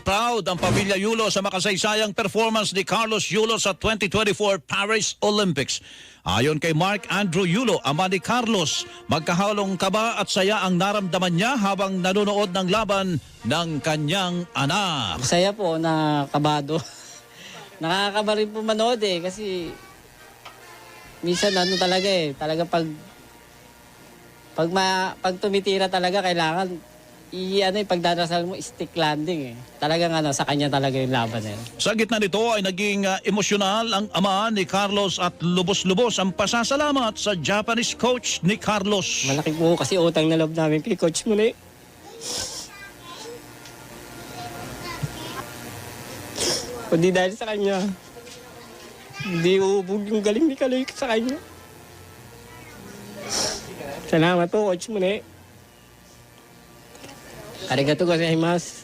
proud ang pamilya Yulo sa makasaysayang performance ni Carlos Yulo sa 2024 Paris Olympics. Ayon kay Mark Andrew Yulo, ama ni Carlos, magkahalong kaba at saya ang naramdaman niya habang nanonood ng laban ng kanyang anak. Masaya po na kabado. Nakakaba rin po manood kasi minsan talaga talaga pag tumitira talaga kailangan pagdarasal mo stick landing Talagang sa kanya talaga yung laban Sa gitna nito ay naging emosyonal ang ama ni Carlos at lubos-lubos ang pasasalamat sa Japanese coach ni Carlos. Malaki po kasi utang na loob namin kay Coach Muli. Kundi dahil sa kanya, hindi uubog yung galing ni Kaloy sa kanya. Salamat po, Coach Muli. Arigatou gozaimasu.